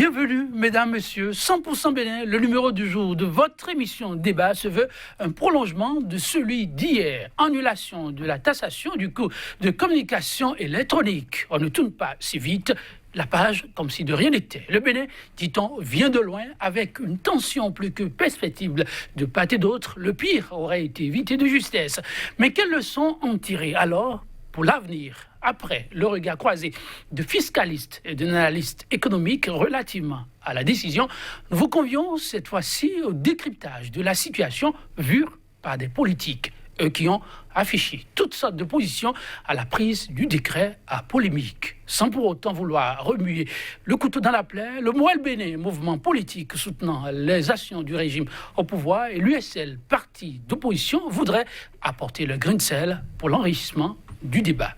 Bienvenue, mesdames, messieurs, 100% Bénin, le numéro du jour de votre émission Débat se veut un prolongement de celui d'hier. Annulation de la taxation du coût de communication électronique. On ne tourne pas si vite la page comme si de rien n'était. Le Bénin, dit-on, vient de loin avec une tension plus que perceptible de part et d'autre. Le pire aurait été évité de justesse. Mais quelles leçons en tirer alors pour l'avenir, après le regard croisé de fiscalistes et d'analystes économiques relativement à la décision, nous vous convions cette fois-ci au décryptage de la situation vue par des politiques, eux qui ont affiché toutes sortes de positions à la prise du décret à polémique. Sans pour autant vouloir remuer le couteau dans la plaie, le MOEL Bénin, mouvement politique soutenant les actions du régime au pouvoir, et l'USL, parti d'opposition, voudrait apporter le grain de sel pour l'enrichissement du débat.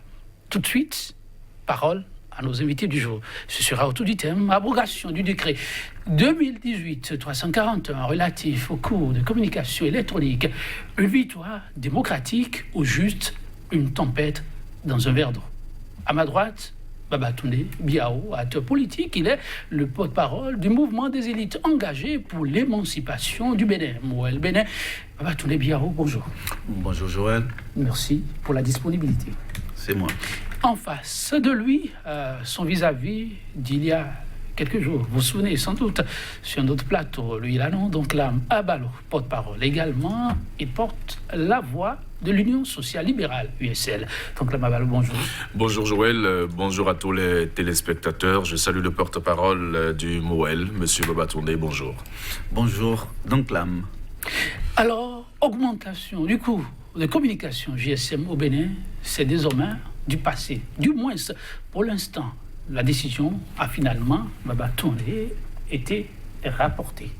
Tout de suite, parole à nos invités du jour. Ce sera autour du thème abrogation du décret 2018-341 relatif au cours de communication électronique. Une victoire démocratique ou juste une tempête dans un verre d'eau. À ma droite, Babatoundé Biao, acteur politique, il est le porte-parole du mouvement des élites engagées pour l'émancipation du Bénin. MOEL Bénin. Babatoundé Biao, bonjour. Bonjour Joël. Merci pour la disponibilité. C'est moi. En face de lui, son vis-à-vis d'il y a quelques jours. Vous vous souvenez sans doute, sur un autre plateau, lui il a nom, donc Lam Abalo, porte-parole également, il porte la voix de l'Union sociale libérale, USL. Donc Lam Abalo, bonjour. Bonjour Joël, bonjour à tous les téléspectateurs. Je salue le porte-parole du MOEL, Monsieur Babatoundé, bonjour. Bonjour, donc Lam. Alors, augmentation du coût de communication GSM au Bénin, c'est désormais du passé. Du moins, pour l'instant, la décision a finalement été rapportée.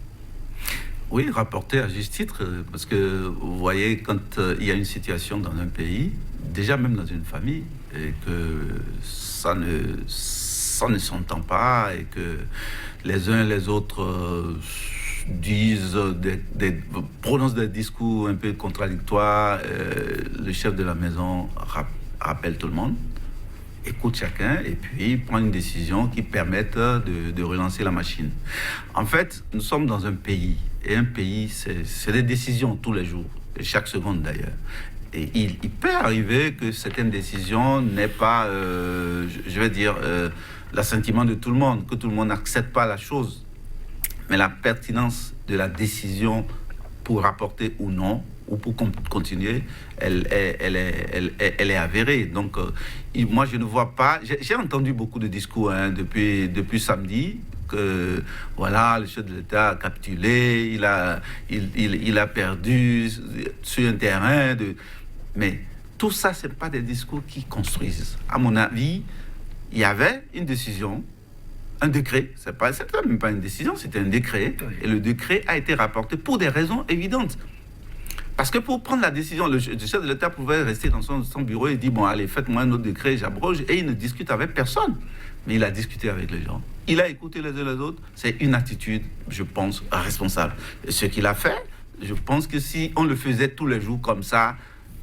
Oui, rapportée à juste titre, parce que vous voyez, quand il y a une situation dans un pays, déjà même dans une famille, et que ça ne s'entend pas, et que les uns et les autres prononcent des discours un peu contradictoires, le chef de la maison rappelle tout le monde, écoute chacun et puis prend une décision qui permette de relancer la machine. En fait, nous sommes dans un pays, et un pays, c'est des décisions tous les jours, et chaque seconde d'ailleurs. Et il peut arriver que certaines décisions n'aient pas, l'assentiment de tout le monde, que tout le monde n'accepte pas la chose. Mais la pertinence de la décision pour rapporter ou non, ou pour continuer, elle est avérée. Donc, moi, je ne vois pas... J'ai entendu beaucoup de discours depuis samedi, que voilà, le chef de l'État a capitulé, il a perdu sur un terrain. Mais tout ça, ce n'est pas des discours qui construisent. À mon avis, il y avait une décision, un décret, c'était même pas une décision, c'était un décret, oui. Et le décret a été rapporté pour des raisons évidentes. Parce que pour prendre la décision, le chef de l'État pouvait rester dans son bureau et dire, bon, allez, faites-moi un autre décret, j'abroge, et il ne discute avec personne. Mais il a discuté avec les gens. Il a écouté les uns les autres. C'est une attitude, je pense, responsable. Et ce qu'il a fait, je pense que si on le faisait tous les jours comme ça,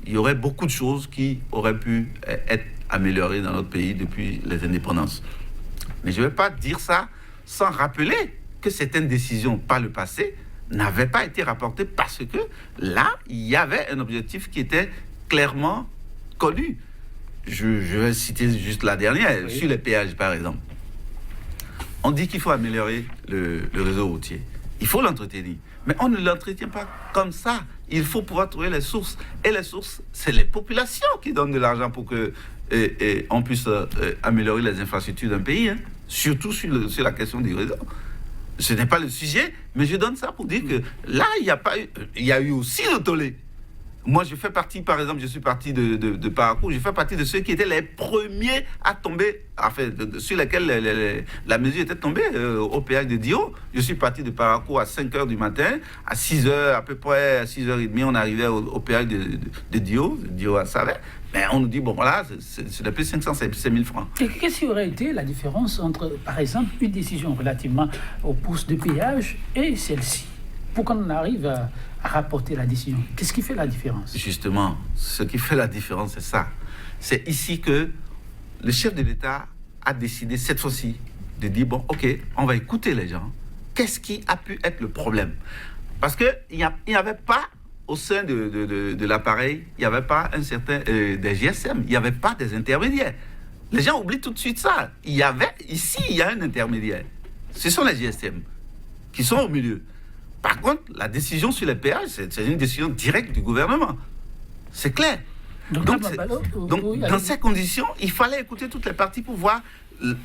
il y aurait beaucoup de choses qui auraient pu être améliorées dans notre pays depuis les indépendances. Mais je ne vais pas dire ça sans rappeler que certaines décisions par le passé n'avaient pas été rapportées parce que là, il y avait un objectif qui était clairement connu. Je vais citer juste la dernière, oui. Sur les péages par exemple. On dit qu'il faut améliorer le réseau routier. Il faut l'entretenir. Mais on ne l'entretient pas comme ça. Il faut pouvoir trouver les sources. Et les sources, c'est les populations qui donnent de l'argent pour que on puisse améliorer les infrastructures d'un pays, hein. Surtout sur la question des réseaux. Ce n'est pas le sujet, mais je donne ça pour dire que là, il y a eu aussi le tollé. Moi, je fais partie, par exemple, je suis parti de Parakou, je fais partie de ceux qui étaient les premiers à tomber, enfin, sur lesquels la mesure était tombée au péage de Dio. Je suis parti de Parakou à 5h du matin, à 6h, à peu près à 6h30, on arrivait au péage de Dio à Savet. Mais on nous dit, bon voilà, c'est depuis 500, c'est 1000 francs. Et qu'est-ce qui aurait été la différence entre, par exemple, une décision relativement aux pousses de péage et celle-ci? Pour qu'on arrive à rapporter la décision, qu'est-ce qui fait la différence? Justement, ce qui fait la différence, c'est ça. C'est ici que le chef de l'État a décidé, cette fois-ci, de dire, bon, ok, on va écouter les gens. Qu'est-ce qui a pu être le problème? Parce qu'il n'y avait pas, au sein de l'appareil, il n'y avait pas un certain des GSM, il n'y avait pas des intermédiaires. Les gens oublient tout de suite ça. Il y a un intermédiaire. Ce sont les GSM qui sont au milieu. Par contre, la décision sur les péages, c'est une décision directe du gouvernement. C'est clair. Donc, dans ces conditions, il fallait écouter toutes les parties pour voir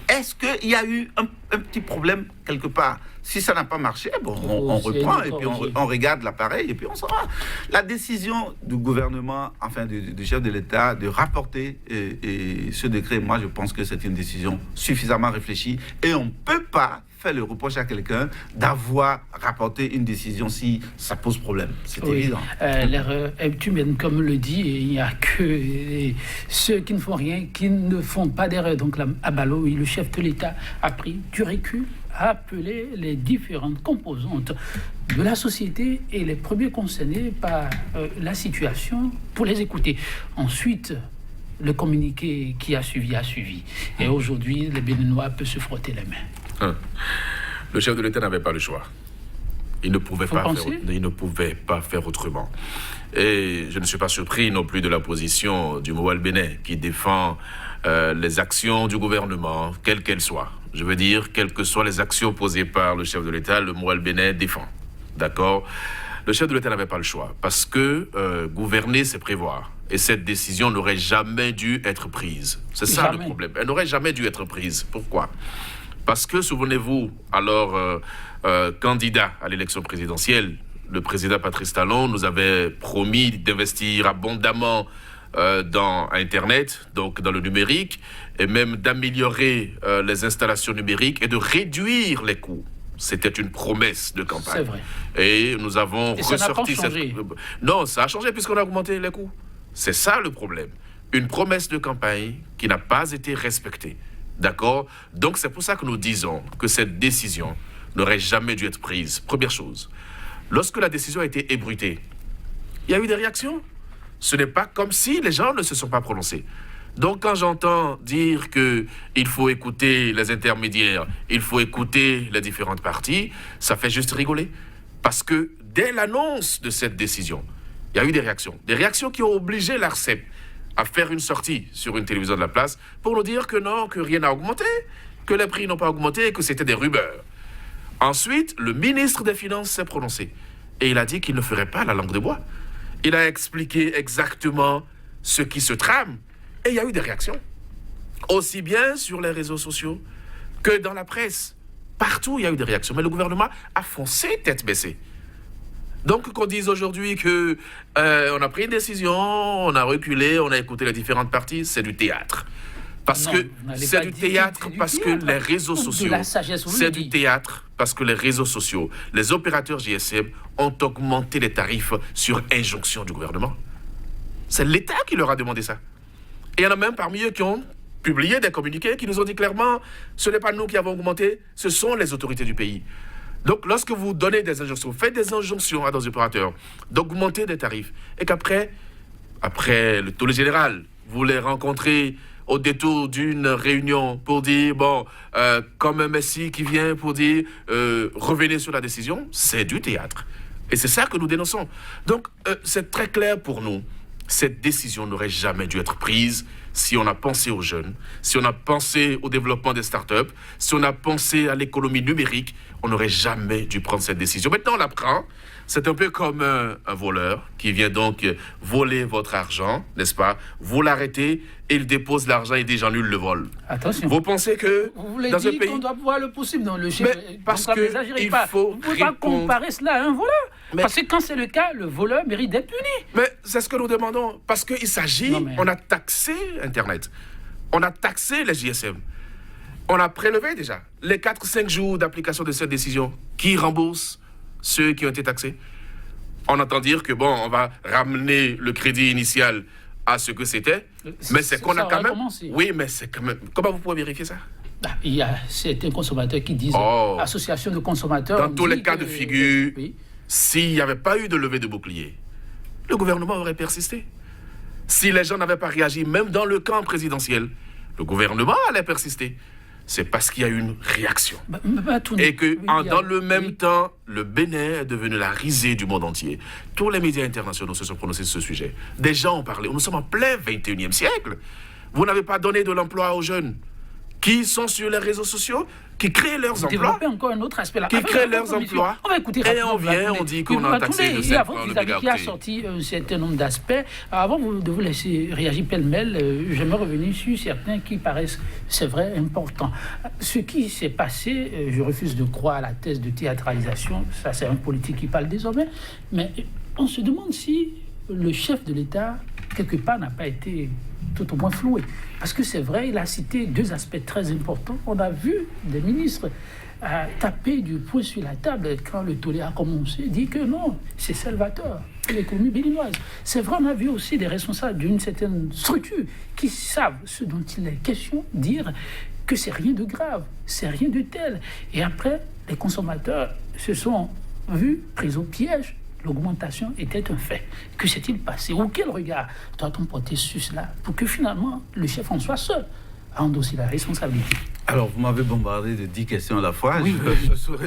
est-ce qu'il y a eu un petit problème quelque part. Si ça n'a pas marché, bon, on reprend et puis on regarde l'appareil et puis on s'en va. La décision du gouvernement, enfin du chef de l'État, de rapporter ce décret, moi je pense que c'est une décision suffisamment réfléchie et on ne peut pas faire le reproche à quelqu'un d'avoir rapporté une décision si ça pose problème. C'est évident. L'erreur est humaine, comme le dit, et il n'y a que ceux qui ne font rien, qui ne font pas d'erreur. Donc là, à Balo, le chef de l'État a pris du recul, a appelé les différentes composantes de la société et les premiers concernés par la situation pour les écouter. Ensuite, le communiqué qui a suivi a suivi. Et aujourd'hui, les Béninois peuvent se frotter les mains. Le chef de l'État n'avait pas le choix. Il ne pouvait pas faire autrement. Et je ne suis pas surpris non plus de la position du Mowal Bénin qui défend les actions du gouvernement, quelles qu'elles soient. Je veux dire, quelles que soient les actions posées par le chef de l'État, le Mowal Bénin défend. D'accord? Le chef de l'État n'avait pas le choix parce que gouverner, c'est prévoir. Et cette décision n'aurait jamais dû être prise. C'est ça le problème. Elle n'aurait jamais dû être prise. Pourquoi? Parce que, souvenez-vous, alors, candidat à l'élection présidentielle, le président Patrice Talon nous avait promis d'investir abondamment dans Internet, donc dans le numérique, et même d'améliorer les installations numériques et de réduire les coûts. C'était une promesse de campagne. C'est vrai. Et nous avons ressorti ça n'a pas changé. Non, ça a changé puisqu'on a augmenté les coûts. C'est ça le problème. Une promesse de campagne qui n'a pas été respectée. D'accord? Donc c'est pour ça que nous disons que cette décision n'aurait jamais dû être prise. Première chose, lorsque la décision a été ébruitée, il y a eu des réactions. Ce n'est pas comme si les gens ne se sont pas prononcés. Donc quand j'entends dire qu'il faut écouter les intermédiaires, il faut écouter les différentes parties, ça fait juste rigoler. Parce que dès l'annonce de cette décision, il y a eu des réactions qui ont obligé l'ARCEP à faire une sortie sur une télévision de la place pour nous dire que non, que rien n'a augmenté, que les prix n'ont pas augmenté, que c'était des rumeurs. Ensuite, le ministre des Finances s'est prononcé et il a dit qu'il ne ferait pas la langue de bois. Il a expliqué exactement ce qui se trame et il y a eu des réactions. Aussi bien sur les réseaux sociaux que dans la presse. Partout, il y a eu des réactions. Mais le gouvernement a foncé tête baissée. Donc, qu'on dise aujourd'hui qu'on a pris une décision, on a reculé, on a écouté les différentes parties, c'est du théâtre. Parce que c'est du théâtre parce que les réseaux sociaux, c'est du théâtre parce que les réseaux sociaux, les opérateurs GSM ont augmenté les tarifs sur injonction du gouvernement. C'est l'État qui leur a demandé ça. Et il y en a même parmi eux qui ont publié des communiqués qui nous ont dit clairement, ce n'est pas nous qui avons augmenté, ce sont les autorités du pays. Donc, lorsque vous donnez des injonctions, faites des injonctions à nos opérateurs d'augmenter des tarifs et qu'après, après le tollé général, vous les rencontrez au détour d'une réunion pour dire, bon, comme un Messie qui vient pour dire, revenez sur la décision, c'est du théâtre. Et c'est ça que nous dénonçons. Donc, c'est très clair pour nous. Cette décision n'aurait jamais dû être prise si on a pensé aux jeunes, si on a pensé au développement des startups, si on a pensé à l'économie numérique, on n'aurait jamais dû prendre cette décision. Maintenant, on la prend. C'est un peu comme un voleur qui vient donc voler votre argent, n'est-ce pas? Vous l'arrêtez et il dépose l'argent et dit j'annule le vol. Attention. Vous pensez que vous voulez dans dire un pays... qu'on doit voir le possible dans le chef. Mais parce que il faut vous ne pouvez pas comparer cela à un voleur. Mais parce que quand c'est le cas, le voleur mérite d'être puni. Mais c'est ce que nous demandons. Parce qu'il s'agit, on a taxé Internet. On a taxé les GSM. On a prélevé déjà les 4-5 jours d'application de cette décision. Qui rembourse ceux qui ont été taxés? On entend dire que bon, on va ramener le crédit initial à ce que c'était. Mais c'est qu'on a quand même... Oui, mais c'est quand même... Comment vous pouvez vérifier ça? Il y a certains consommateurs qui disent association de consommateurs. Dans tous les cas de figure, s'il n'y avait pas eu de levée de bouclier, le gouvernement aurait persisté. Si les gens n'avaient pas réagi, même dans le camp présidentiel, le gouvernement allait persister. c'est parce qu'il y a eu une réaction. Tout Et que dans le même oui. temps, le Bénin est devenu la risée du monde entier. Tous les médias internationaux se sont prononcés sur ce sujet. Des gens ont parlé. Nous sommes en plein 21e siècle. Vous n'avez pas donné de l'emploi aux jeunes qui sont sur les réseaux sociaux, qui créent leurs emplois. Développer encore un autre aspect là. Qui créent leurs emplois. On va écouter Et on rapidement, vient, mais- on dit qu'on mais a taxé attendez, le il y a sel votre par le vis-à-vis qui a mégaoctet. sorti un certain nombre d'aspects. Avant de vous laisser réagir pêle-mêle, j'aimerais revenir sur certains qui paraissent, c'est vrai, importants. Ce qui s'est passé, je refuse de croire à la thèse de théâtralisation, ça c'est un politique qui parle désormais, mais on se demande si le chef de l'État, quelque part, n'a pas été tout au moins floué. Parce que c'est vrai, il a cité deux aspects très importants. On a vu des ministres taper du poing sur la table quand le tollé a commencé, dit que non, c'est salvateur pour l'économie béninoise. C'est vrai, on a vu aussi des responsables d'une certaine structure qui savent ce dont il est question, dire que c'est rien de grave, c'est rien de tel. Et après, les consommateurs se sont vus pris au piège. L'augmentation était un fait. Que s'est-il passé? Ou quel regard doit-on porter sur cela pour que finalement le chef en soit seul à endosser la responsabilité? Alors, vous m'avez bombardé de 10 questions à la fois. Oui,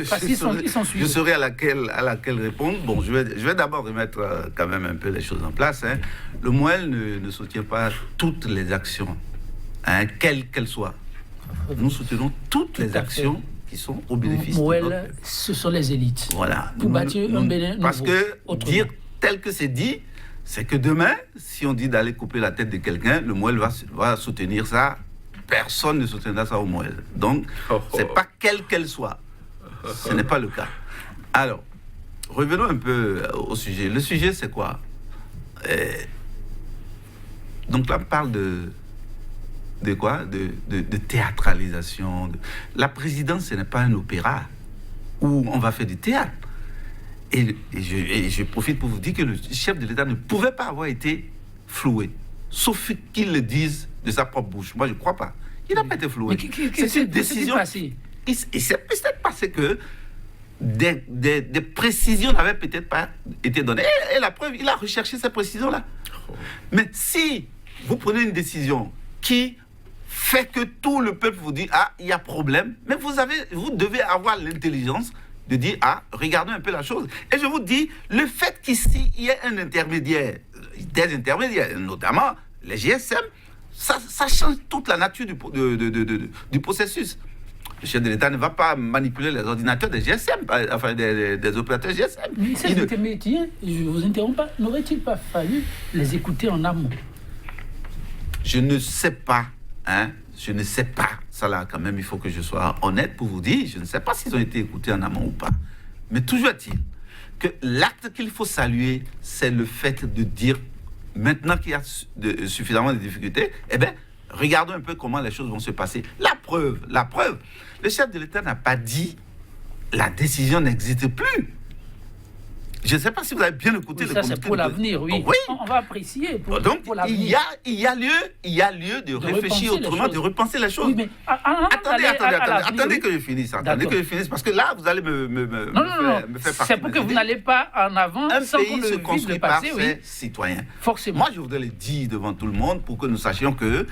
parce qu'ils sont je saurai à laquelle répondre. Bon, je vais d'abord remettre quand même un peu les choses en place. Hein. Le MOEL ne soutient pas toutes les actions, hein, quelles qu'elles soient. Nous soutenons toutes les actions qui sont au bénéfice de Moël, notre... ce sont les élites. Voilà. Pour bâtir un Bénin nouveau. Parce que autrement. dire tel que c'est dit, c'est que demain, si on dit d'aller couper la tête de quelqu'un, le MOEL va soutenir ça. Personne ne soutiendra ça au MOEL. Donc, c'est pas quelle qu'elle soit. Ce n'est pas le cas. Alors, revenons un peu au sujet. Le sujet, c'est quoi? Donc là, on parle de quoi? De théâtralisation. La présidence, ce n'est pas un opéra où on va faire du théâtre. Et je profite pour vous dire que le chef de l'État ne pouvait pas avoir été floué. Sauf qu'il le dise de sa propre bouche. Moi, je ne crois pas. Il n'a pas été floué. C'est une décision. Il s'est peut-être passé que des précisions n'avaient peut-être pas été données. Et la preuve, il a recherché ces précisions-là. Mais si vous prenez une décision qui fait que tout le peuple vous dit « Ah, il y a problème », mais vous devez avoir l'intelligence de dire « Ah, regardez un peu la chose ». Et je vous dis, le fait qu'ici, il y ait un intermédiaire, des intermédiaires, notamment les GSM, ça change toute la nature du processus. Le chef de l'État ne va pas manipuler les ordinateurs des GSM, enfin des opérateurs GSM. Mais ces intermédiaires, je ne vous interromps pas, n'aurait-il pas fallu les écouter en amont? Je ne sais pas, hein, je ne sais pas. Ça là, quand même, il faut que je sois honnête pour vous dire, je ne sais pas s'ils ont été écoutés en amont ou pas. Mais toujours est-il que l'acte qu'il faut saluer, c'est le fait de dire, maintenant qu'il y a suffisamment de difficultés, eh bien, regardons un peu comment les choses vont se passer. La preuve, le chef de l'État n'a pas dit la décision n'existe plus. Je ne sais pas si vous avez bien écouté oui, ça c'est pour l'avenir, oui. Oui. On va apprécier Donc, pour l'avenir. il y a lieu de réfléchir autrement, de repenser les choses. Oui, mais attendez que je finisse. Attendez que je finisse, parce que là, vous allez me faire partie. C'est pour que vous n'allez pas en avant sans qu'on pays se construit par ses citoyens. Forcément. Moi, je voudrais le dire devant tout le monde pour que nous sachions que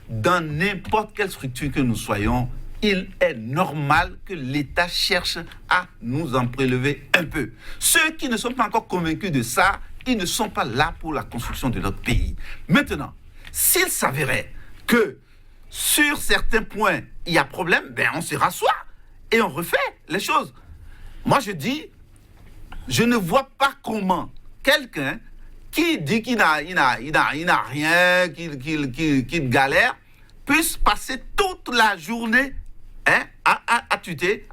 dans n'importe quelle structure que nous soyons, il est normal que l'État cherche à nous en prélever un peu. Ceux qui ne sont pas encore convaincus de ça, ils ne sont pas là pour la construction de notre pays. Maintenant, s'il s'avérait que sur certains points, il y a problème, ben on se rassoit et on refait les choses. Moi, je dis, je ne vois pas comment quelqu'un qui dit qu'il n'a rien, qu'il galère, puisse passer toute la journée à tuter,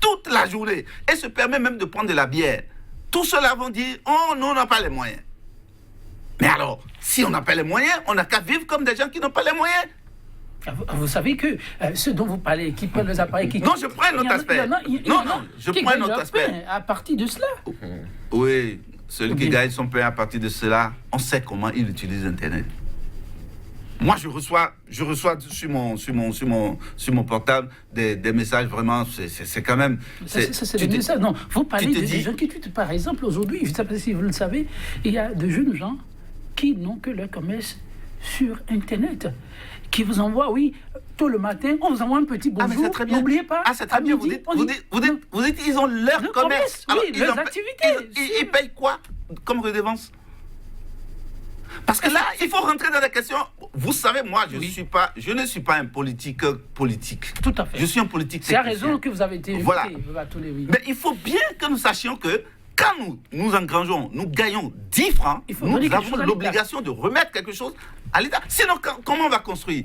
toute la journée, et se permet même de prendre de la bière. Tout cela vont dire, oh, nous, on n'a pas les moyens. Mais alors, si on n'a pas les moyens, on n'a qu'à vivre comme des gens qui n'ont pas les moyens. Vous savez que ceux dont vous parlez, qui prennent les appareils... Non, je prends un autre aspect. Je prends un autre aspect. À partir de cela. Oui, celui qui gagne son pain à partir de cela, on sait comment il utilise Internet. Moi, je reçois sur mon portable des messages vraiment, c'est quand même... C'est des messages, non, vous parlez des gens qui tuent. Par exemple, aujourd'hui, je ne sais pas si vous le savez, il y a de jeunes gens qui n'ont que leur commerce sur Internet qui vous envoie, oui, tôt le matin, on vous envoie un petit bonjour. Ah, mais c'est très bien. N'oubliez pas. Ah, c'est très bien. Vous dites, ils ont leur commerce. Oui, Alors, leurs activités. Ils payent quoi comme redevance? Parce que là, il faut rentrer dans la question. Vous savez, moi, je ne suis pas un politique. Tout à fait. Je suis un politique C'est à technicien. raison que vous avez été invité. Voilà. Oui. Mais il faut bien que nous sachions que quand nous engrangeons, nous gagnons 10 francs, nous avons l'obligation de remettre quelque chose à l'État. Sinon, comment on va construire?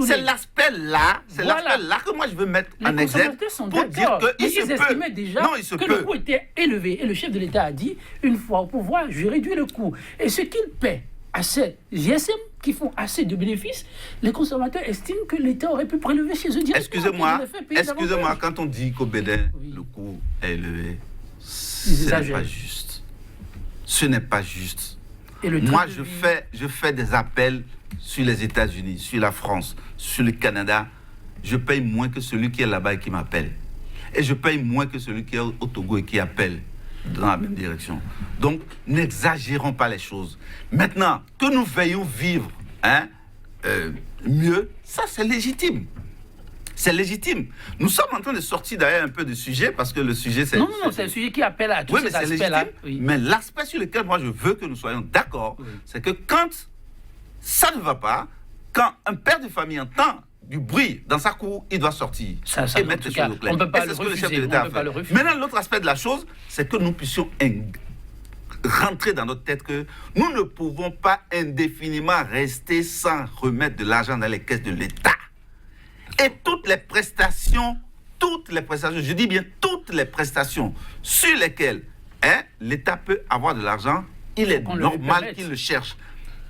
C'est l'aspect là que moi je veux mettre en exemple pour dire qu'il se peut. Déjà que le coût était élevé et le chef de l'État a dit, une fois au pouvoir, je réduis le coût. Et ce qu'il paie à ces GSM qui font assez de bénéfices, les consommateurs estiment que l'État aurait pu prélever chez eux directement. Excusez-moi, quand on dit qu'au Bénin, le coût est élevé, ce n'est pas juste. Ce n'est pas juste. Moi, je fais des appels sur les États-Unis, sur la France, sur le Canada. Je paye moins que celui qui est là-bas et qui m'appelle. Et je paye moins que celui qui est au Togo et qui appelle dans la même direction. Donc, n'exagérons pas les choses. Maintenant, que nous veillons vivre mieux, ça c'est légitime. C'est légitime. Nous sommes en train de sortir d'ailleurs un peu du sujet parce que le sujet c'est... Non, c'est un sujet qui appelle à tous ces aspects-là. Oui. Mais l'aspect sur lequel moi je veux que nous soyons d'accord, c'est que quand ça ne va pas, quand un père de famille entend du bruit dans sa cour, il doit sortir et mettre les choses au clair. On ne peut pas le refuser. Maintenant, l'autre aspect de la chose, c'est que nous puissions rentrer dans notre tête que nous ne pouvons pas indéfiniment rester sans remettre de l'argent dans les caisses de l'État. Et toutes les prestations, je dis bien toutes les prestations sur lesquelles l'État peut avoir de l'argent, il est normal qu'il le cherche.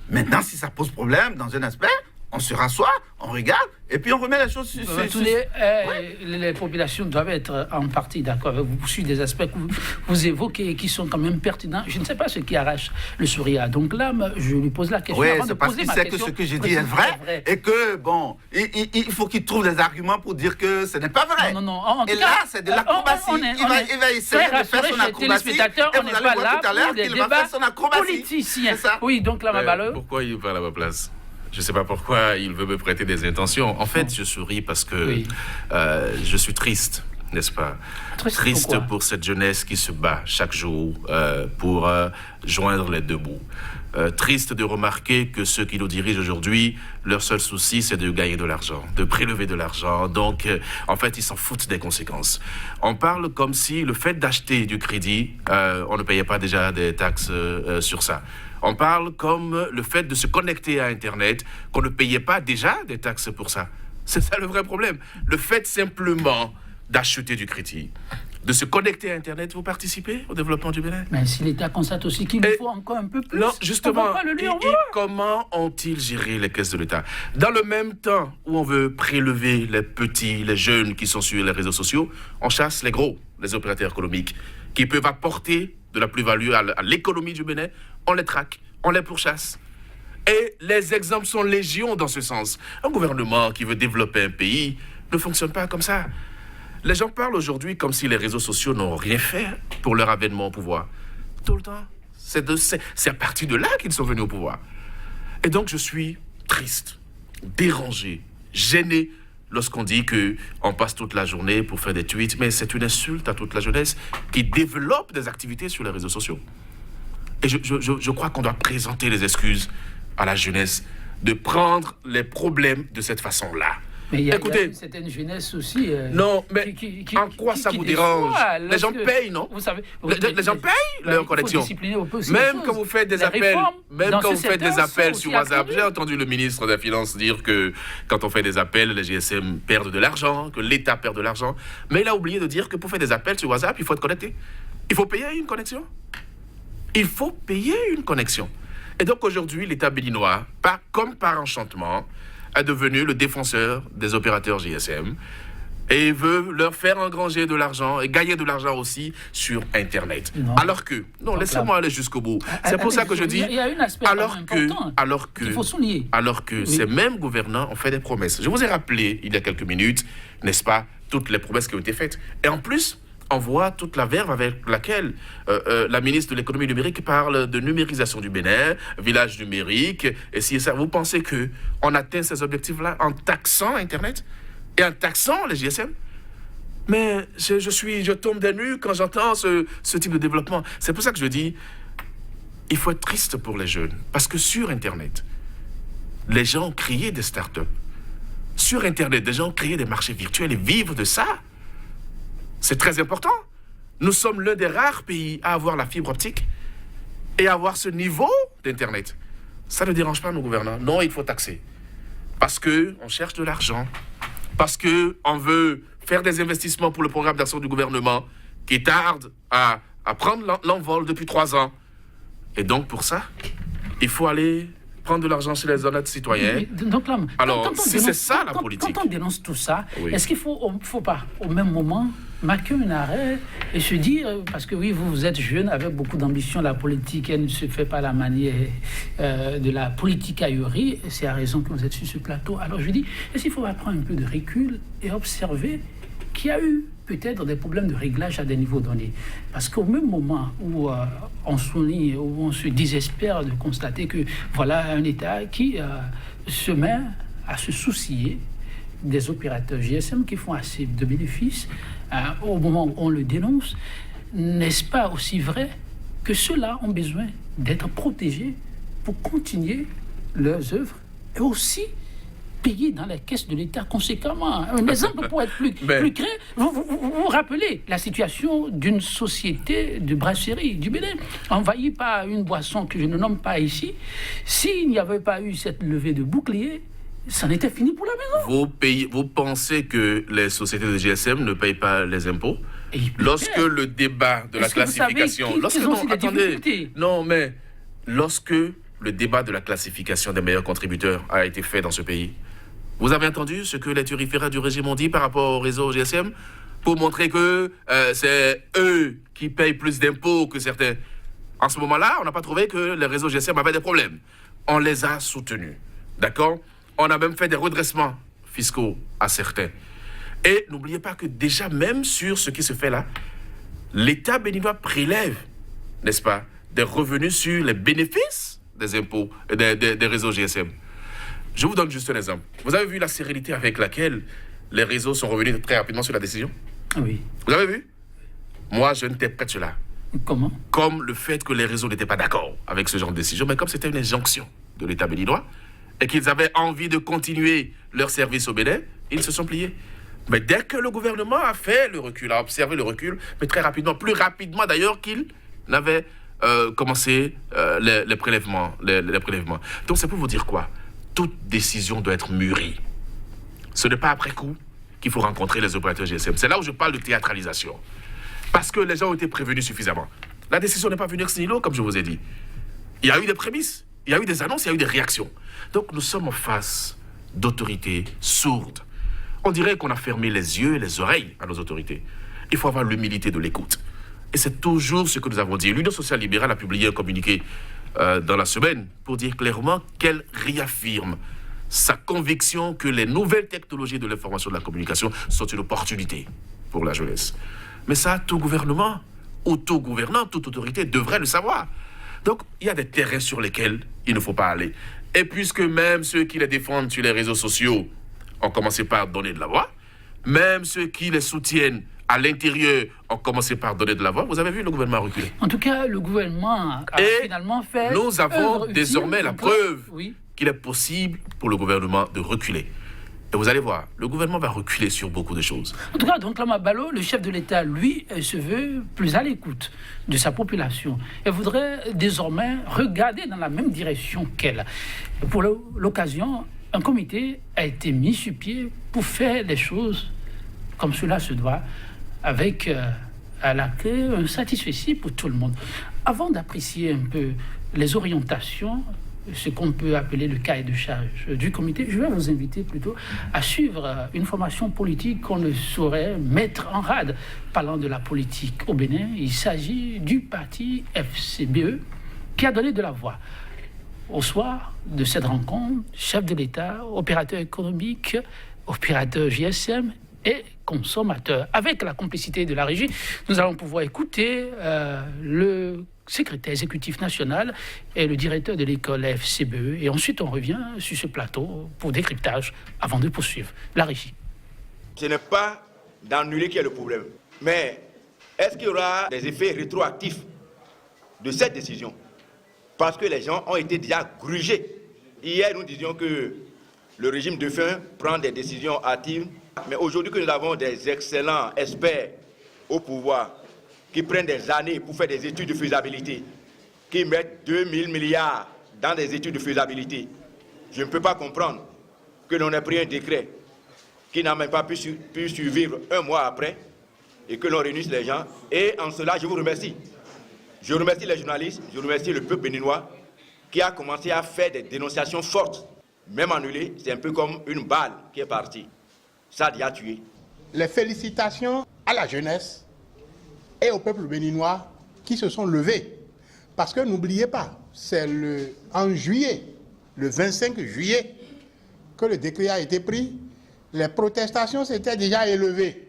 Maintenant, si ça pose problème dans un aspect, on se rassoit, on regarde, et puis on remet les choses sur... Les populations doivent être en partie d'accord avec vous sur des aspects que vous évoquez qui sont quand même pertinents. Je ne sais pas ce qui arrache le sourire. Donc là, je lui pose la question. Oui, c'est parce qu'il sait que ce que j'ai dit est vrai, et que, bon, il faut qu'il trouve des arguments pour dire que ce n'est pas vrai. Non. Et là, c'est de l'acrobatie. Il va essayer de faire son acrobatie, et vous allez voir tout à l'heure qu'il va faire son acrobatie. Politiciens. Oui, donc là, pourquoi il parle à ma place? Je ne sais pas pourquoi il veut me prêter des intentions. En fait, je souris parce que je suis triste, n'est-ce pas? Triste pour cette jeunesse qui se bat chaque jour pour joindre les deux bouts. Triste de remarquer que ceux qui nous dirigent aujourd'hui, leur seul souci, c'est de gagner de l'argent, de prélever de l'argent. Donc, en fait, ils s'en foutent des conséquences. On parle comme si le fait d'acheter du crédit, on ne payait pas déjà des taxes sur ça. On parle comme le fait de se connecter à Internet, qu'on ne payait pas déjà des taxes pour ça. C'est ça le vrai problème. Le fait simplement d'acheter du crédit, de se connecter à Internet, vous participez au développement du Bénin? Mais si l'État constate aussi qu'il nous faut encore un peu plus, non, justement, comment ont-ils géré les caisses de l'État? Dans le même temps où on veut prélever les petits, les jeunes qui sont sur les réseaux sociaux, on chasse les gros, les opérateurs économiques, qui peuvent apporter de la plus-value à l'économie du Bénin. On les traque, on les pourchasse. Et les exemples sont légion dans ce sens. Un gouvernement qui veut développer un pays ne fonctionne pas comme ça. Les gens parlent aujourd'hui comme si les réseaux sociaux n'ont rien fait pour leur avènement au pouvoir. Tout le temps. C'est à partir de là qu'ils sont venus au pouvoir. Et donc je suis triste, dérangé, gêné lorsqu'on dit qu'on passe toute la journée pour faire des tweets. Mais c'est une insulte à toute la jeunesse qui développe des activités sur les réseaux sociaux. Et je crois qu'on doit présenter les excuses à la jeunesse de prendre les problèmes de cette façon-là. Mais il y a une certaine jeunesse aussi. Non, mais en quoi ça vous dérange? Les gens payent, non? Vous savez, les gens payent leur connexion. Même quand vous faites des appels, sur WhatsApp, j'ai entendu le ministre des Finances dire que quand on fait des appels, les GSM perdent de l'argent, que l'État perd de l'argent. Mais il a oublié de dire que pour faire des appels sur WhatsApp, il faut être connecté. Il faut payer une connexion. Il faut payer une connexion. Et donc aujourd'hui, l'État béninois, comme par enchantement, est devenu le défenseur des opérateurs GSM et veut leur faire engranger de l'argent et gagner de l'argent aussi sur Internet. Non. Alors que, non, laissez-moi aller jusqu'au bout. C'est pour ça que je dis, il y a un aspect important qu'il faut souligner. Alors que ces mêmes gouvernants ont fait des promesses. Je vous ai rappelé, il y a quelques minutes, n'est-ce pas, toutes les promesses qui ont été faites. Et en plus, on voit toute la verve avec laquelle la ministre de l'économie numérique parle de numérisation du Bénin, village numérique, et si ça, vous pensez qu'on atteint ces objectifs-là en taxant Internet et en taxant les GSM? Mais je tombe des nues quand j'entends ce type de développement. C'est pour ça que je dis, il faut être triste pour les jeunes. Parce que sur Internet, les gens ont créé des startups. Sur Internet, des gens ont créé des marchés virtuels et vivent de ça. C'est très important. Nous sommes l'un des rares pays à avoir la fibre optique et à avoir ce niveau d'Internet. Ça ne dérange pas nos gouvernants. Non, il faut taxer. Parce qu'on cherche de l'argent. Parce qu'on veut faire des investissements pour le programme d'action du gouvernement qui tarde à prendre l'envol depuis 3 ans. Et donc, pour ça, il faut aller prendre de l'argent chez les honnêtes citoyens. Donc là, alors, si c'est ça la politique... Quand on dénonce tout ça, oui. Est-ce qu'il ne faut pas, au même moment, marquer un arrêt et se dire, parce que oui, vous êtes jeune avec beaucoup d'ambition, la politique, elle ne se fait pas à la manière de la politique ahurie, c'est la raison que vous êtes sur ce plateau. Alors je dis, est-ce qu'il ne faut pas prendre un peu de recul et observer qu'il y a eu peut-être des problèmes de réglage à des niveaux donnés? Parce qu'au même moment où on souligne, où on se désespère de constater que voilà un État qui se met à se soucier des opérateurs GSM qui font assez de bénéfices, au moment où on le dénonce, n'est-ce pas aussi vrai que ceux-là ont besoin d'être protégés pour continuer leurs œuvres et aussi payer dans les caisses de l'État conséquemment? Un exemple pour être plus clair, vous rappelez la situation d'une société de brasserie du Bénin, envahie par une boisson que je ne nomme pas ici. S'il n'y avait pas eu cette levée de bouclier, ça en était fini pour la maison. Vous pensez que les sociétés de GSM ne payent pas les impôts? Lorsque le débat de la classification... Lorsque le débat de la classification des meilleurs contributeurs a été fait dans ce pays, vous avez entendu ce que les turiféraires du régime ont dit par rapport au réseau GSM pour montrer que c'est eux qui payent plus d'impôts que certains. En ce moment-là, on n'a pas trouvé que les réseaux GSM avaient des problèmes. On les a soutenus. D'accord? On a même fait des redressements fiscaux à certains. Et n'oubliez pas que déjà, même sur ce qui se fait là, l'État béninois prélève, n'est-ce pas, des revenus sur les bénéfices des impôts, des réseaux GSM. Je vous donne juste un exemple. Vous avez vu la sérénité avec laquelle les réseaux sont revenus très rapidement sur la décision? Oui. Vous avez vu? Moi, je n'interprète cela. Comment? Comme le fait que les réseaux n'étaient pas d'accord avec ce genre de décision, mais comme c'était une injonction de l'État béninois et qu'ils avaient envie de continuer leur service au Bénin, ils se sont pliés. Mais dès que le gouvernement a fait le recul, a observé le recul, mais très rapidement, plus rapidement d'ailleurs qu'il n'avait commencé les prélèvements. Donc c'est pour vous dire quoi? Toute décision doit être mûrie. Ce n'est pas après coup qu'il faut rencontrer les opérateurs GSM. C'est là où je parle de théâtralisation. Parce que les gens ont été prévenus suffisamment. La décision n'est pas venue ex nihilo, comme je vous ai dit. Il y a eu des prémices, il y a eu des annonces, il y a eu des réactions. Donc nous sommes en face d'autorités sourdes. On dirait qu'on a fermé les yeux et les oreilles à nos autorités. Il faut avoir l'humilité de l'écoute. Et c'est toujours ce que nous avons dit. L'Union sociale libérale a publié un communiqué dans la semaine pour dire clairement qu'elle réaffirme sa conviction que les nouvelles technologies de l'information et de la communication sont une opportunité pour la jeunesse. Mais ça, tout gouvernement, ou tout gouvernant, toute autorité devrait le savoir. Donc, il y a des terrains sur lesquels il ne faut pas aller. Et puisque même ceux qui les défendent sur les réseaux sociaux ont commencé par donner de la voix, même ceux qui les soutiennent à l'intérieur ont commencé par donner de la voix, vous avez vu, le gouvernement a reculé. En tout cas, le gouvernement a finalement fait... Nous avons désormais la preuve oui, qu'il est possible pour le gouvernement de reculer. Et vous allez voir, le gouvernement va reculer sur beaucoup de choses. En tout cas, donc Lama Balo, le chef de l'État, lui, se veut plus à l'écoute de sa population et voudrait désormais regarder dans la même direction qu'elle. Pour l'occasion, un comité a été mis sur pied pour faire les choses comme cela se doit, avec à la clé un satisfecit pour tout le monde. Avant d'apprécier un peu les orientations, ce qu'on peut appeler le cahier de charge du comité, je vais vous inviter plutôt à suivre une formation politique qu'on ne saurait mettre en rade. Parlant de la politique au Bénin, il s'agit du parti FCBE qui a donné de la voix. Au soir de cette rencontre, chef de l'État, opérateur économique, opérateur GSM et consommateurs. Avec la complicité de la régie, nous allons pouvoir écouter le secrétaire exécutif national et le directeur de l'école FCBE. Et ensuite, on revient sur ce plateau pour décryptage avant de poursuivre. La régie. Ce n'est pas d'annuler qui est le problème, mais est-ce qu'il y aura des effets rétroactifs de cette décision? Parce que les gens ont été déjà grugés. Hier, nous disions que le régime défunt prend des décisions hâtives, mais aujourd'hui que nous avons des excellents experts au pouvoir qui prennent des années pour faire des études de faisabilité, qui mettent 2000 milliards dans des études de faisabilité, je ne peux pas comprendre que l'on ait pris un décret qui n'a même pas pu survivre un mois après et que l'on réunisse les gens. Et en cela, je vous remercie. Je remercie les journalistes, je remercie le peuple béninois qui a commencé à faire des dénonciations fortes. Même annulé, c'est un peu comme une balle qui est partie. Ça a déjà tué. Les félicitations à la jeunesse et au peuple béninois qui se sont levés. Parce que n'oubliez pas, c'est en juillet, le 25 juillet, que le décret a été pris. Les protestations s'étaient déjà élevées.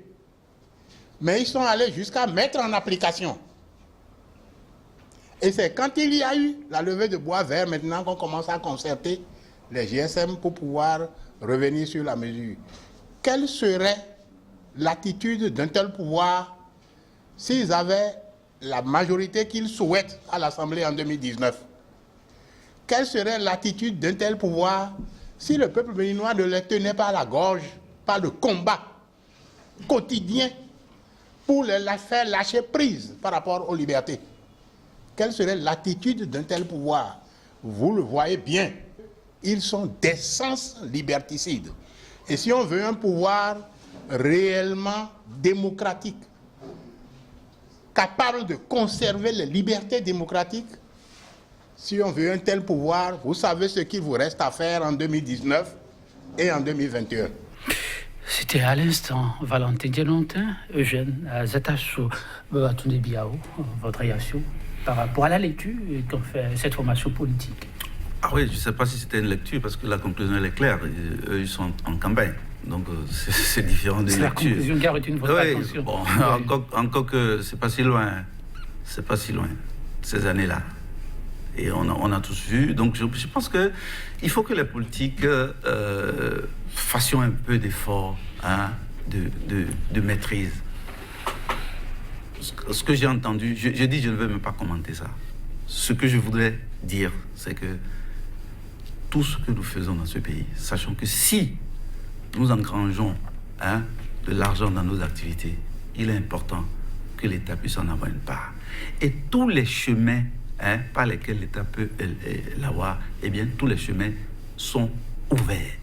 Mais ils sont allés jusqu'à mettre en application. Et c'est quand il y a eu la levée de bois vert maintenant qu'on commence à concerter les GSM pour pouvoir revenir sur la mesure. Quelle serait l'attitude d'un tel pouvoir s'ils avaient la majorité qu'ils souhaitent à l'Assemblée en 2019? Quelle serait l'attitude d'un tel pouvoir si le peuple béninois ne les tenait pas à la gorge par le combat quotidien pour les faire lâcher prise par rapport aux libertés? Quelle serait l'attitude d'un tel pouvoir? Vous le voyez bien, ils sont d'essence liberticides. Et si on veut un pouvoir réellement démocratique, capable de conserver les libertés démocratiques, si on veut un tel pouvoir, vous savez ce qu'il vous reste à faire en 2019 et en 2021. C'était à l'instant Valentin Dielontin, Eugène Zatasso, Babatunde Biao, votre réaction par rapport à la lecture qu'ont fait cette formation politique. Ah oui, je ne sais pas si c'était une lecture, parce que la conclusion elle est claire. Eux, ils sont en campagne. Donc, c'est différent d'une lecture. C'est la conclusion qui a retenu votre attention. Bon, encore que c'est pas si loin. C'est pas si loin, ces années-là. Et on a tous vu. Donc, je pense qu'il faut que les politiques fassions un peu d'effort de maîtrise. Ce que j'ai entendu, je dis, je ne veux même pas commenter ça. Ce que je voudrais dire, c'est que tout ce que nous faisons dans ce pays, sachant que si nous engrangeons de l'argent dans nos activités, il est important que l'État puisse en avoir une part. Et tous les chemins par lesquels l'État peut l'avoir, eh bien, tous les chemins sont ouverts.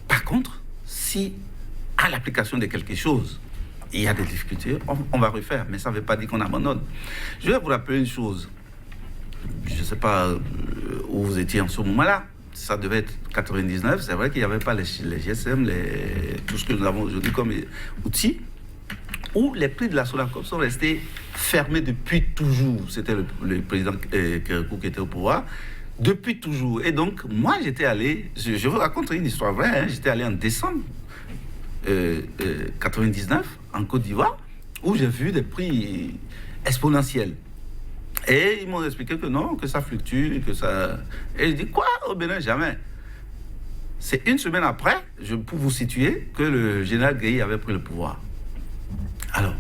Par contre, si à l'application de quelque chose, il y a des difficultés, on va refaire, mais ça ne veut pas dire qu'on abandonne. Je vais vous rappeler une chose. Je ne sais pas où vous étiez en ce moment-là. Ça devait être 99. C'est vrai qu'il n'y avait pas les GSM, tout ce que nous avons aujourd'hui comme outils, où les prix de la Sonacop sont restés fermés depuis toujours. C'était le président Kérékou qui était au pouvoir. Depuis toujours. Et donc, moi, j'étais allé, je vous raconte une histoire vraie, j'étais allé en décembre 99 en Côte d'Ivoire, où j'ai vu des prix exponentiels. Et ils m'ont expliqué que non, que ça fluctue, que ça... Et je dis, quoi? Au Bénin, jamais. C'est une semaine après, pour vous situer, que le général Gueye avait pris le pouvoir. Alors,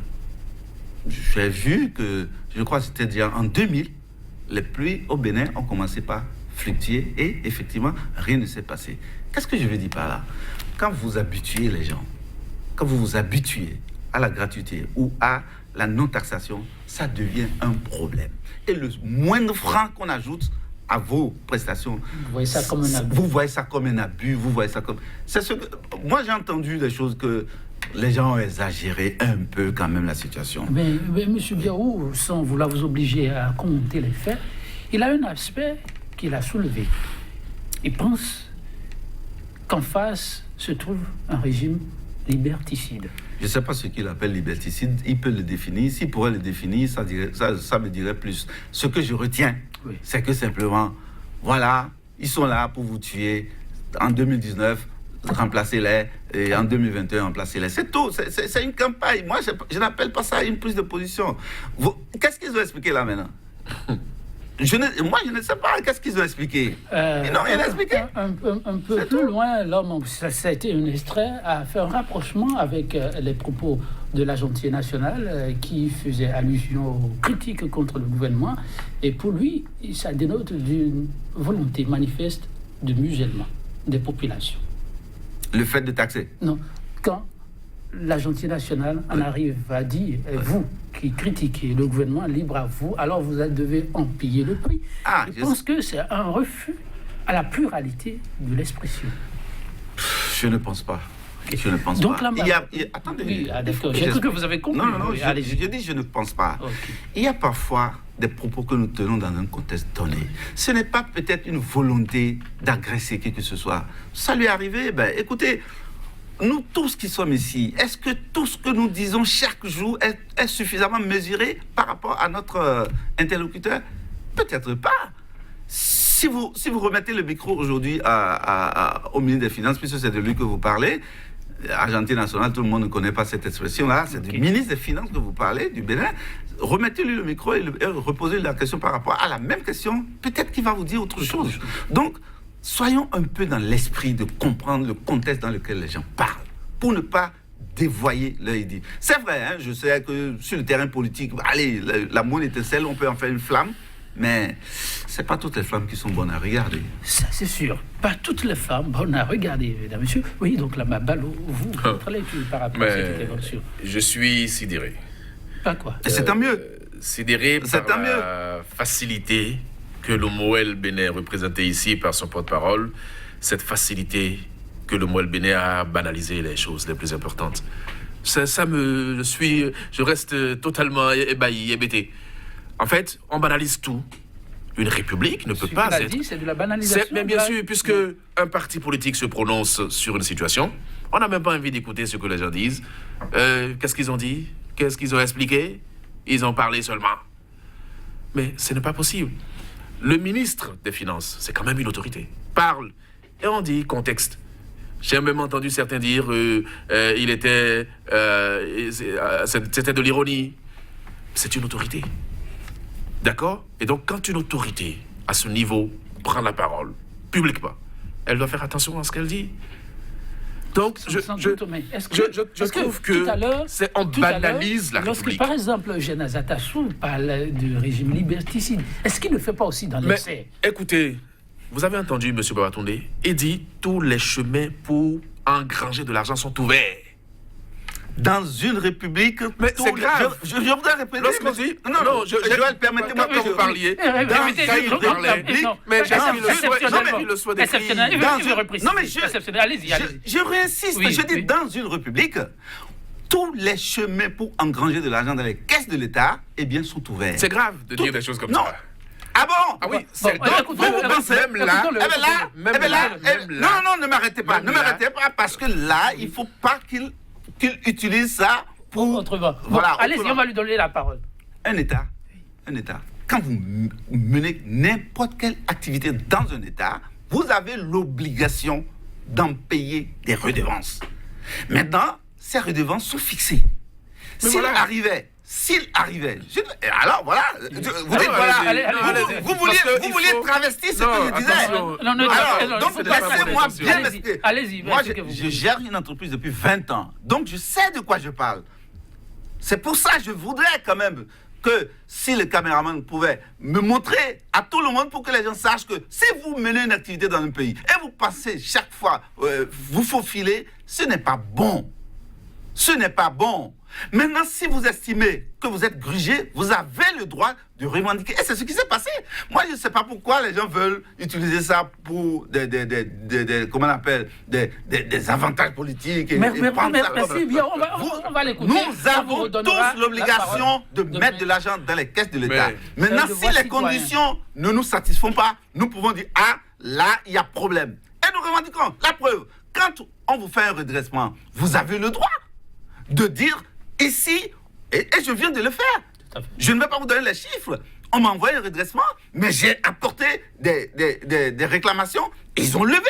j'ai vu que, je crois que c'était déjà en 2000, les prix au Bénin ont commencé par fluctuer et effectivement, rien ne s'est passé. Qu'est-ce que je veux dire par là? Quand vous habituez les gens, quand vous vous habituez à la gratuité ou à la non-taxation, ça devient un problème. Et le moindre franc qu'on ajoute à vos prestations, vous voyez ça comme un abus. Vous voyez ça comme un abus, vous voyez ça comme... C'est ce que... Moi, j'ai entendu des choses que les gens ont exagéré un peu quand même la situation. Mais M. Biao, sans vouloir vous obliger à commenter les faits, il a un aspect qu'il a soulevé. Il pense qu'en face se trouve un régime liberticide. Je ne sais pas ce qu'il appelle liberticide, il peut le définir. S'il pourrait le définir, ça me dirait plus. Ce que je retiens, oui, c'est que simplement, voilà, ils sont là pour vous tuer. En 2019, remplacez-les, et en 2021, remplacez-les. C'est tout, c'est une campagne. Moi, je n'appelle pas ça une prise de position. Qu'est-ce qu'ils ont expliqué là maintenant? Moi, je ne sais pas. Qu'est-ce qu'ils ont expliqué? Ils n'ont rien expliqué. Un peu plus loin, l'homme, ça a été un extrait, a fait un rapprochement avec les propos de l'Agentier national qui faisait allusion aux critiques contre le gouvernement. Et pour lui, ça dénote d'une volonté manifeste de musellement des populations. Le fait de taxer? Non. Quand l'Agentier national en arrive à dire, vous qui critiquez le gouvernement, libre à vous, alors vous devez en payer le prix. Je pense que c'est un refus à la pluralité de l'expression. Je ne pense pas. Je ne pense donc, pas. Attendez. Oui, j'ai cru que vous avez compris. Non, je dis je ne pense pas. Okay. Il y a parfois des propos que nous tenons dans un contexte donné. Ce n'est pas peut-être une volonté d'agresser qui que ce soit. Ça lui est arrivé, écoutez, nous tous qui sommes ici, est-ce que tout ce que nous disons chaque jour est suffisamment mesuré par rapport à notre interlocuteur? Peut-être pas. Si vous remettez le micro aujourd'hui au ministre des Finances, puisque c'est de lui que vous parlez, Agentier national, tout le monde ne connaît pas cette expression-là, c'est du ministre des Finances que vous parlez, du Bénin. Remettez-lui le micro et reposez la question par rapport à la même question. Peut-être qu'il va vous dire autre chose. Donc, soyons un peu dans l'esprit de comprendre le contexte dans lequel les gens parlent, pour ne pas dévoyer leur idée. C'est vrai, je sais que sur le terrain politique, allez, la moindre étincelle, on peut en faire une flamme, mais c'est pas toutes les flammes qui sont bonnes à regarder. Ça, c'est sûr. Pas toutes les femmes bonnes à regarder, mesdames, messieurs. Oui, donc là, ma balle, vous par rapport à cette intervention. Je suis sidéré. Pas quoi? C'est tant mieux. Sidéré par la facilité que le Moël Bénin représenté ici par son porte-parole, cette facilité que le Moël Bénin a banalisé les choses les plus importantes. Je reste totalement ébahi, hébété. En fait, on banalise tout. Une république ne peut pas être... c'est de la banalisation. Mais bien sûr, puisque un parti politique se prononce sur une situation, on n'a même pas envie d'écouter ce que les gens disent. Qu'est-ce qu'ils ont dit? Qu'est-ce qu'ils ont expliqué? Ils ont parlé seulement. Mais ce n'est pas possible. Le ministre des Finances, c'est quand même une autorité, parle. Et on dit contexte. J'ai même entendu certains dire c'était de l'ironie. C'est une autorité. D'accord? Et donc, quand une autorité, à ce niveau, prend la parole, publiquement, elle doit faire attention à ce qu'elle dit. Donc, je trouve que on banalise la République. Par exemple, Eugène Azatassou parle du régime liberticide. Est-ce qu'il ne fait pas aussi dans l'excès? Écoutez, vous avez entendu M. Babatunde, il dit tous les chemins pour engranger de l'argent sont ouverts. Dans une république, mais c'est grave. Je voudrais répéter. Lorsqu'on dit, Joël, permettez-moi que vous parliez. Dans une république, mais j'ai le souhait d'écrire. Non, mais je réinsiste. Je dis dans une république, tous les chemins pour engranger de l'argent dans les caisses de l'État, eh bien, sont ouverts. C'est grave de dire des choses comme ça. Ah bon? Ah oui, donc vous pensez, même là, non, ne m'arrêtez pas, parce que là, il ne faut pas qu'il utilise ça pour... Autrement. Voilà, allez-y, on va lui donner la parole. Un État, quand vous menez n'importe quelle activité dans un État, vous avez l'obligation d'en payer des redevances. Maintenant, ces redevances sont fixées. S'il arrivait, alors voilà, vous vouliez travestir ce que je disais. Donc laissez-moi bien m'expliquer. Moi, je gère une entreprise depuis 20 ans, donc je sais de quoi je parle. C'est pour ça que je voudrais quand même que si le caméraman pouvait me montrer à tout le monde pour que les gens sachent que si vous menez une activité dans un pays et vous passez chaque fois, vous faufilez, ce n'est pas bon. Ce n'est pas bon. Maintenant, si vous estimez que vous êtes grugé, vous avez le droit de revendiquer. Et c'est ce qui s'est passé. Moi, je ne sais pas pourquoi les gens veulent utiliser ça pour comment on appelle, des avantages politiques. Merci bien, on va l'écouter. Nous avons tous l'obligation de mettre de l'argent dans les caisses de l'État. Maintenant, si les conditions ne nous satisfont pas, nous pouvons dire, ah, là, il y a problème. Et nous revendiquons. La preuve, quand on vous fait un redressement, vous avez le droit de dire ici, et je viens de le faire. Je ne vais pas vous donner les chiffres. On m'a envoyé un redressement, mais j'ai apporté des réclamations. Ils ont levé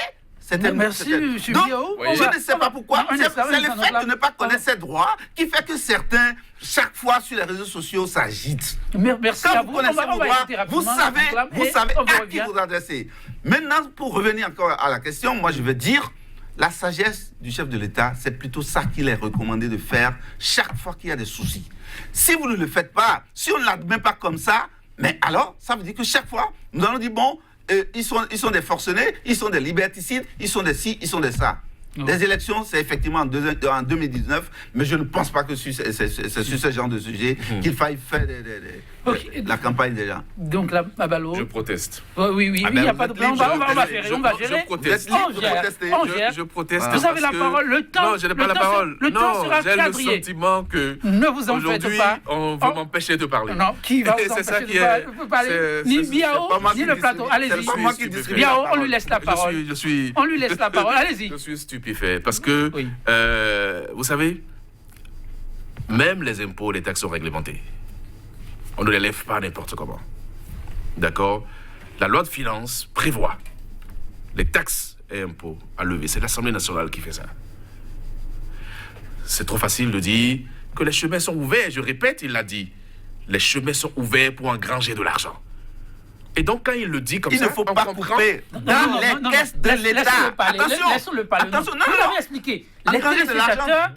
Merci, M. Donc, Biao. je ne sais pas pourquoi. C'est le fait de ne pas connaître ces droits qui fait que certains, chaque fois sur les réseaux sociaux, s'agitent. Merci Quand à vous vous. connaissez vos droits, vous savez à qui vous adresser. Maintenant, pour revenir encore à la question, moi je veux dire, la sagesse du chef de l'État, c'est plutôt ça qu'il est recommandé de faire chaque fois qu'il y a des soucis. Si vous ne le faites pas, si on ne l'admet pas comme ça, mais alors, ça veut dire que chaque fois, nous allons dire, bon, ils sont des forcenés, ils sont des liberticides, ils sont des ci, ils sont des ça. Les élections, c'est effectivement en 2019, mais je ne pense pas que c'est sur ce genre de sujet qu'il faille faire la campagne déjà. Donc là, Mabalo. Je proteste. Oui, il n'y a pas de plan. On va gérer. Je proteste. Je proteste. Vous avez la parole. Le temps. Non, je n'ai pas la parole. Le temps sera j'ai quadrillé. le sentiment que ne vous en faites pas. On veut m'empêcher de parler. Non, qui va vous empêcher de parler? Ni Biao, ni le plateau. Allez-y. Biao, on lui laisse la parole. On lui laisse la parole. Allez-y. Je suis stupéfait parce que, vous savez, même les impôts, les taxes sont réglementés. On ne les lève pas n'importe comment. D'accord? La loi de finances prévoit les taxes et impôts à lever. C'est l'Assemblée nationale qui fait ça. C'est trop facile de dire que les chemins sont ouverts. Je répète, il l'a dit. Les chemins sont ouverts pour engranger de l'argent. Et donc, quand il le dit comme ça, il ne faut pas couper dans les caisses de l'État. Laissons-le parler. Attention, vous l'avez expliqué. Les téléspectateurs,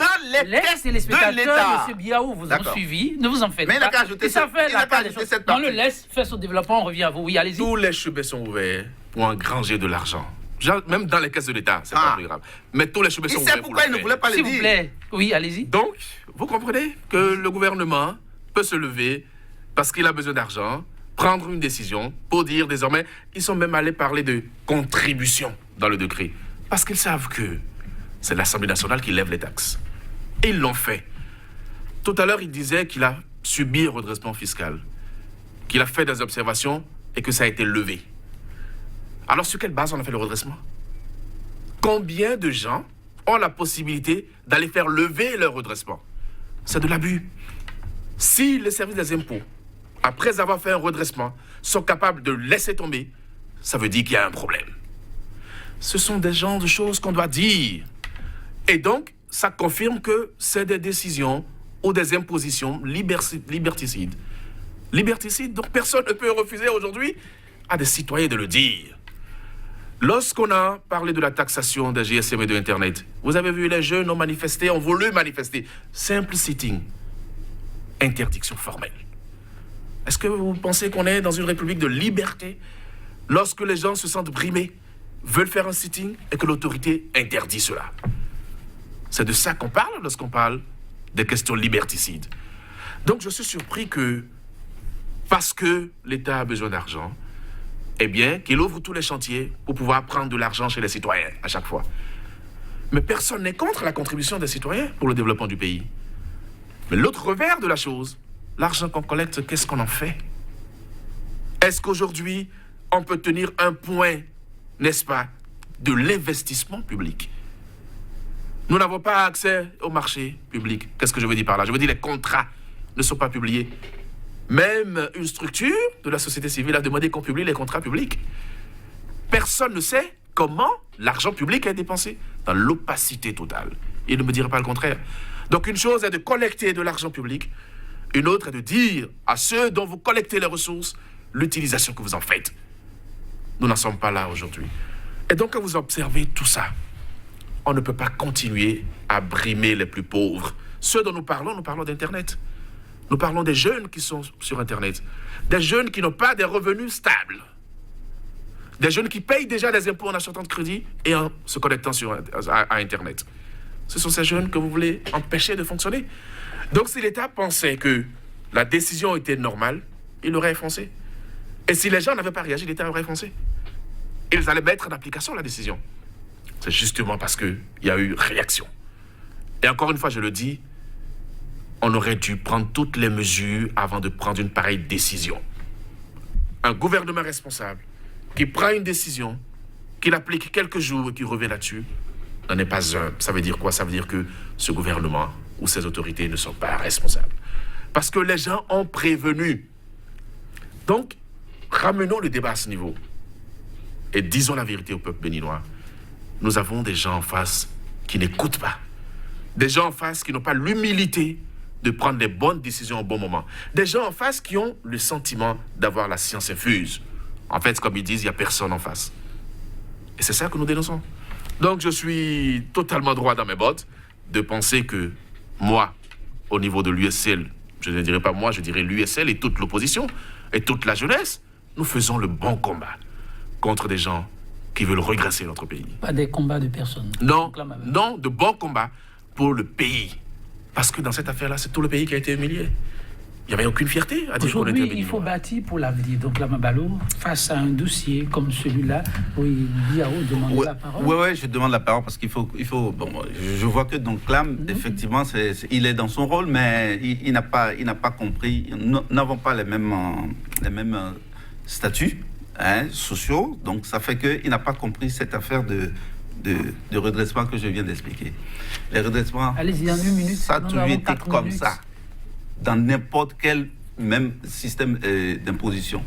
les téléspectateurs, M. Biao, vous ont suivi. Ne vous en faites pas. Mais il n'a qu'à ajouter cette partie. On le laisse faire son développement, on revient à vous. Oui, allez-y. Tous les chemins sont ouverts pour engranger de l'argent. Même dans les caisses de l'État, c'est pas plus grave. Mais tous les chemins sont ouverts. C'est pourquoi il ne voulait pas le dire. S'il vous plaît. Oui, allez-y. Donc, vous comprenez que le gouvernement peut se lever parce qu'il a besoin d'argent, prendre une décision pour dire désormais, ils sont même allés parler de contribution dans le décret. Parce qu'ils savent que c'est l'Assemblée nationale qui lève les taxes. Et ils l'ont fait. Tout à l'heure, il disait qu'il a subi un redressement fiscal, qu'il a fait des observations et que ça a été levé. Alors, sur quelle base on a fait le redressement? Combien de gens ont la possibilité d'aller faire lever leur redressement? C'est de l'abus. Si les services des impôts, après avoir fait un redressement, sont capables de laisser tomber, ça veut dire qu'il y a un problème. Ce sont des genres de choses qu'on doit dire. Et donc, ça confirme que c'est des décisions ou des impositions liberticides. Liberticides, donc personne ne peut refuser aujourd'hui à des citoyens de le dire. Lorsqu'on a parlé de la taxation des GSM et de Internet, vous avez vu les jeunes ont manifesté, ont voulu manifester. Simple sitting. Interdiction formelle. Est-ce que vous pensez qu'on est dans une république de liberté lorsque les gens se sentent brimés, veulent faire un sitting et que l'autorité interdit cela? C'est de ça qu'on parle lorsqu'on parle des questions liberticides. Donc je suis surpris que, parce que l'État a besoin d'argent, eh bien, qu'il ouvre tous les chantiers pour pouvoir prendre de l'argent chez les citoyens à chaque fois. Mais personne n'est contre la contribution des citoyens pour le développement du pays. Mais l'autre revers de la chose, l'argent qu'on collecte, qu'est-ce qu'on en fait? Est-ce qu'aujourd'hui, on peut tenir un point, n'est-ce pas, de l'investissement public? Nous n'avons pas accès au marché public. Qu'est-ce que je veux dire par là? Je veux dire les contrats ne sont pas publiés. Même une structure de la société civile a demandé qu'on publie les contrats publics. Personne ne sait comment l'argent public est dépensé, dans l'opacité totale. Il ne me dirait pas le contraire. Donc une chose est de collecter de l'argent public, une autre est de dire à ceux dont vous collectez les ressources l'utilisation que vous en faites. Nous n'en sommes pas là aujourd'hui. Et donc quand vous observez tout ça, on ne peut pas continuer à brimer les plus pauvres. Ceux dont nous parlons d'Internet. Nous parlons des jeunes qui sont sur Internet. Des jeunes qui n'ont pas des revenus stables. Des jeunes qui payent déjà des impôts en achetant de crédit et en se connectant à Internet. Ce sont ces jeunes que vous voulez empêcher de fonctionner. Donc si l'État pensait que la décision était normale, il aurait foncé. Et si les gens n'avaient pas réagi, l'État aurait foncé. Ils allaient mettre en application la décision. C'est justement parce qu'il y a eu réaction. Et encore une fois, je le dis, on aurait dû prendre toutes les mesures avant de prendre une pareille décision. Un gouvernement responsable qui prend une décision, qui l'applique quelques jours et qui revient là-dessus, n'en est pas un. Ça veut dire quoi? Ça veut dire que ce gouvernement ou ces autorités ne sont pas responsables. Parce que les gens ont prévenu. Donc, ramenons le débat à ce niveau. Et disons la vérité au peuple béninois. nous avons des gens en face qui n'écoutent pas. Des gens en face qui n'ont pas l'humilité de prendre les bonnes décisions au bon moment. Des gens en face qui ont le sentiment d'avoir la science infuse. En fait, comme ils disent, il n'y a personne en face. Et c'est ça que nous dénonçons. Donc, je suis totalement droit dans mes bottes de penser que moi, au niveau de l'USL, je ne dirais pas moi, je dirais l'USL et toute l'opposition et toute la jeunesse, nous faisons le bon combat contre des gens qui veulent regresser notre pays. Pas des combats de personnes. Non, non, de bons combats pour le pays. Parce que dans cette affaire-là, c'est tout le pays qui a été humilié. Il n'y avait aucune fierté à dire qu'on était Aujourd'hui, béni. il faut bâtir pour l'avenir. Donc, Lama Balo, face à un dossier comme celui-là, oui, Biao demande la parole. Oui, je demande la parole parce qu'il faut bon, je vois que donc Clam, effectivement, il est dans son rôle, mais il n'a pas compris. Nous n'avons pas les mêmes statuts sociaux, donc ça fait qu'il n'a pas compris cette affaire de redressement que je viens d'expliquer. Les redressements, allez-y, en 1 minute. ça a toujours été comme ça, dans n'importe quel même système d'imposition.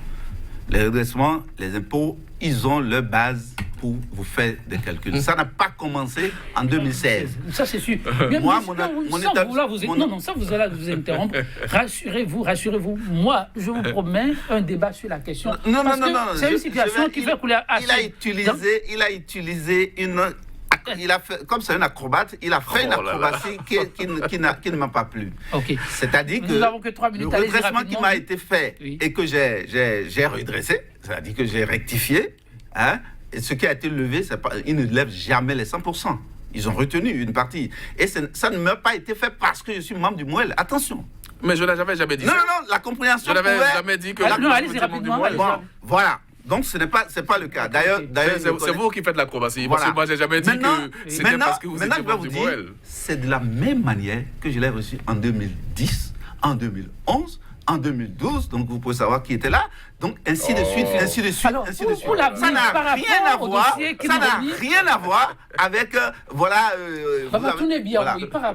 Les redressements, les impôts, ils ont leur base pour vous faire des calculs. Ça n'a pas commencé en 2016. Ça, c'est sûr. Moi, sans vous interrompre, rassurez-vous. Moi, je vous promets un débat sur la question. Non. C'est une situation qui fait couler assez. Il a fait, comme c'est un acrobate, il a fait une acrobatie qui ne m'a pas plu. Okay. C'est-à-dire que, le redressement qui m'a été fait et que j'ai redressé, c'est-à-dire que j'ai rectifié, et ce qui a été levé, ils ne lèvent jamais les 100%. Ils ont retenu une partie. Et ça ne m'a pas été fait parce que je suis membre du MOEL. Attention. Mais je n'avais jamais dit ça. Non, la compréhension. Je n'avais jamais dit que... allez-y rapidement. Voilà. Donc, ce n'est pas le cas. D'ailleurs, c'est vous qui faites l'acrobatie. Voilà. Parce que moi, j'ai jamais dit que c'était parce que vous étiez membre du MOEL. C'est de la même manière que je l'ai reçu en 2010, en 2011, en 2012. Donc, vous pouvez savoir qui était là. Donc, ainsi de suite, ainsi de suite, Alors, ainsi de suite. Ça n'a rien à voir avec, voilà... voilà.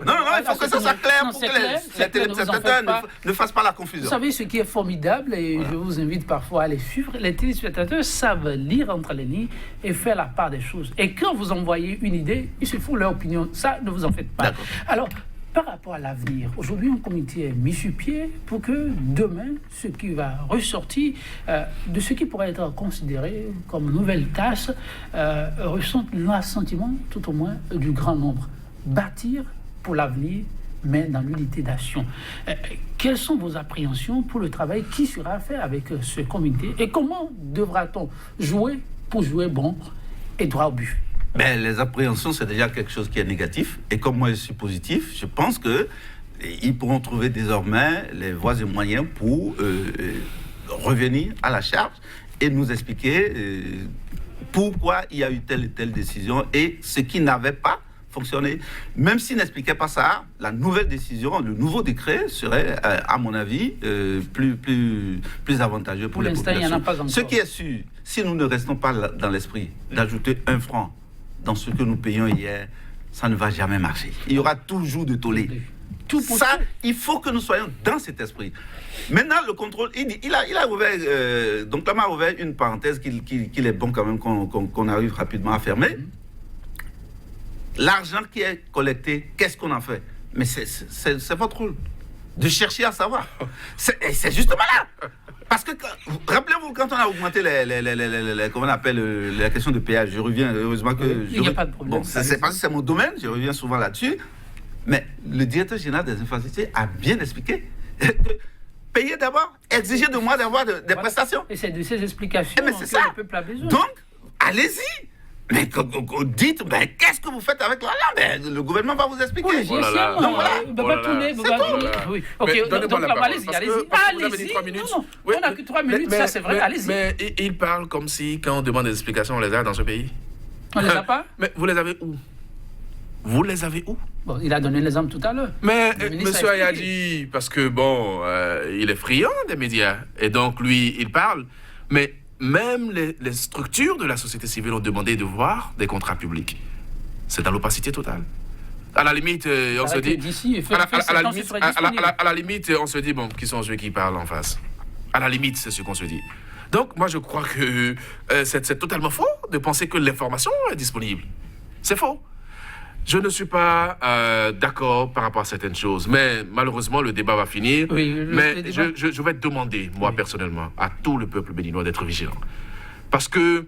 Non, il faut que ça soit clair pour que les téléspectateurs ne fassent pas la confusion. Vous savez ce qui est formidable, et je vous invite parfois à les suivre, les téléspectateurs savent lire entre les lignes et faire la part des choses. Et quand vous envoyez une idée, ils se font leur opinion. Ça, ne vous en faites pas. Alors, par rapport à l'avenir, aujourd'hui, un comité est mis sur pied pour que demain, ce qui va ressortir de ce qui pourrait être considéré comme nouvelle tâche ressente l'assentiment, tout au moins, du grand nombre. Bâtir pour l'avenir, mais dans l'unité d'action. Quelles sont vos appréhensions pour le travail qui sera fait avec ce comité et comment devra-t-on jouer pour jouer bon et droit au but? Mais les appréhensions, c'est déjà quelque chose qui est négatif. Et comme moi, je suis positif, je pense qu'ils pourront trouver désormais les voies et moyens pour revenir à la charge et nous expliquer pourquoi il y a eu telle et telle décision et ce qui n'avait pas fonctionné. Même s'ils n'expliquaient pas ça, la nouvelle décision, le nouveau décret serait, à mon avis, plus avantageux pour les populations. Il n'y en a pas encore. Ce qui est sûr, si nous ne restons pas dans l'esprit d'ajouter 1 franc dans ce que nous payons hier, ça ne va jamais marcher. Il y aura toujours de tollé. Ça, il faut que nous soyons dans cet esprit. Maintenant, le contrôle, il a ouvert, donc là, m'a ouvert une parenthèse qu'il est bon quand même qu'on arrive rapidement à fermer. L'argent qui est collecté, qu'est-ce qu'on en fait? Mais c'est votre rôle de chercher à savoir. C'est justement là. Parce que, rappelez-vous, quand on a augmenté comment on appelle, la question de péage, je reviens, heureusement que... Il n'y a pas de problème. Bon, c'est parce que c'est mon domaine, je reviens souvent là-dessus, mais le directeur général des infrastructures a bien expliqué que payer d'abord, exiger de moi d'avoir des prestations. Et c'est de ces explications que le peuple a besoin. Donc, allez-y. Mais dites, qu'est-ce que vous faites avec l'argent? Le gouvernement va vous expliquer. Oui, donc voilà. Allez-y. Vous avez dit 3 minutes. Non, on n'a que 3 minutes, ça c'est vrai, allez-y. Mais il parle comme si, quand on demande des explications, on les a dans ce pays. On les a pas? Mais vous les avez où? Vous les avez où? Bon, il a donné l'exemple tout à l'heure. Mais M. Ayadi, parce que bon, il est friand des médias, et donc lui, il parle, mais même les structures de la société civile ont demandé de voir des contrats publics. C'est dans l'opacité totale. À la limite, on se dit... À la limite, on se dit, bon, qui sont ceux qui parlent en face? À la limite, c'est ce qu'on se dit. Donc, moi, je crois que c'est totalement faux de penser que l'information est disponible. C'est faux. Je ne suis pas d'accord par rapport à certaines choses, mais malheureusement, le débat va finir. Oui, mais le débat. je vais demander, moi personnellement, à tout le peuple béninois d'être vigilant. Parce que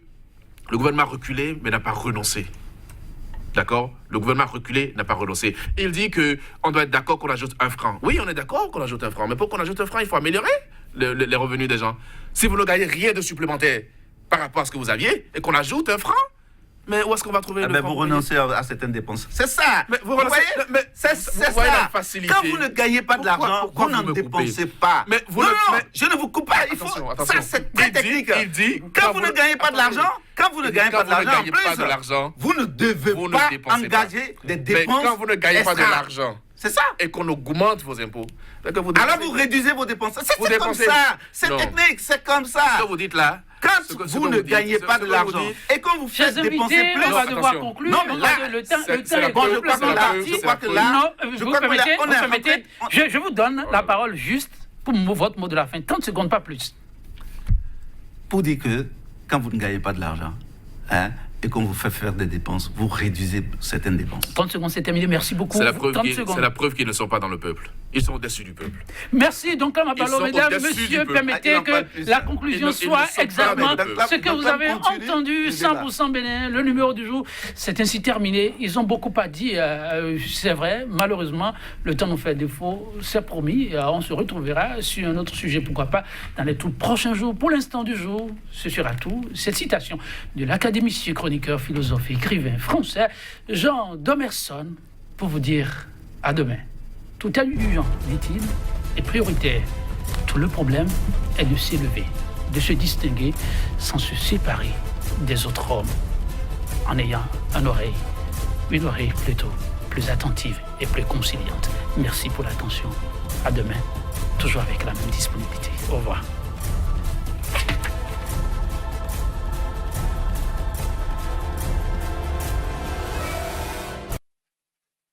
le gouvernement a reculé, mais n'a pas renoncé. D'accord? Le gouvernement a reculé, n'a pas renoncé. Il dit qu'on doit être d'accord qu'on ajoute 1 franc. Oui, on est d'accord qu'on ajoute 1 franc, mais pour qu'on ajoute 1 franc, il faut améliorer les revenus des gens. Si vous ne gagnez rien de supplémentaire par rapport à ce que vous aviez, et qu'on ajoute 1 franc, mais où est-ce qu'on va trouver le franc? Vous renoncez à certaines dépenses. C'est ça. Mais vous renoncez, voyez, mais c'est voyez ça. la facilité. Quand vous ne gagnez pas de l'argent, Pourquoi vous n'en me dépensez coupez? pas. Mais vous non, ne- non, mais- je ne vous coupe pas. Il faut. Attention. Ça, c'est très technique. Il dit, quand vous ne gagnez pas de l'argent, quand vous ne gagnez pas de l'argent, en plus, vous ne devez vous ne pas dépensez pas. engager des dépenses. Mais quand vous ne gagnez pas de extra. l'argent C'est ça. et qu'on augmente vos impôts, alors vous réduisez vos dépenses. C'est Vous comme dépensez. ça. C'est Non. technique. C'est comme Ce ça. que vous dites là, Quand ce que vous vous ne dites, gagnez pas ce de que vous l'argent dites. et quand vous Chers faites dépenser invités, plus, on va devoir attention. conclure. Non, mais là, Le temps c'est est la preuve, plus je crois que là, imparti. je crois que là, Non, je vous crois que là, permettez, on vous est permettez. rentré- Je vous donne la parole juste pour votre mot de la fin. 30 secondes, pas plus. pour dire que quand vous ne gagnez pas de l'argent, et qu'on vous fait faire des dépenses, vous réduisez certaines dépenses. 30 secondes, c'est terminé. Merci beaucoup. C'est la preuve 30 secondes. qu'ils ne sont pas dans le peuple. Ils sont au-dessus du peuple. Merci. Donc, comme Ils sont mesdames, au-dessus messieurs, du peuple. permettez Ils n'ont pas que de plus. la conclusion Ils ne soit sont pas exactement avec le peuple. ce que Donc, vous avez continue entendu. le débat. 100% Bénin, le numéro du jour, c'est ainsi terminé. Ils ont beaucoup à dire, c'est vrai. Malheureusement, le temps nous fait défaut. C'est promis. On se retrouvera sur un autre sujet, pourquoi pas, dans les tout prochains jours. Pour l'instant du jour, ce sera tout. Cette citation de l'académicien, chroniqueur, philosophe, écrivain français, Jean Domerson, pour vous dire à demain. Tout urgent, dit-il, est prioritaire. Tout le problème est de s'élever, de se distinguer sans se séparer des autres hommes, en ayant une oreille plutôt plus attentive et plus conciliante. Merci pour l'attention. À demain, toujours avec la même disponibilité. Au revoir.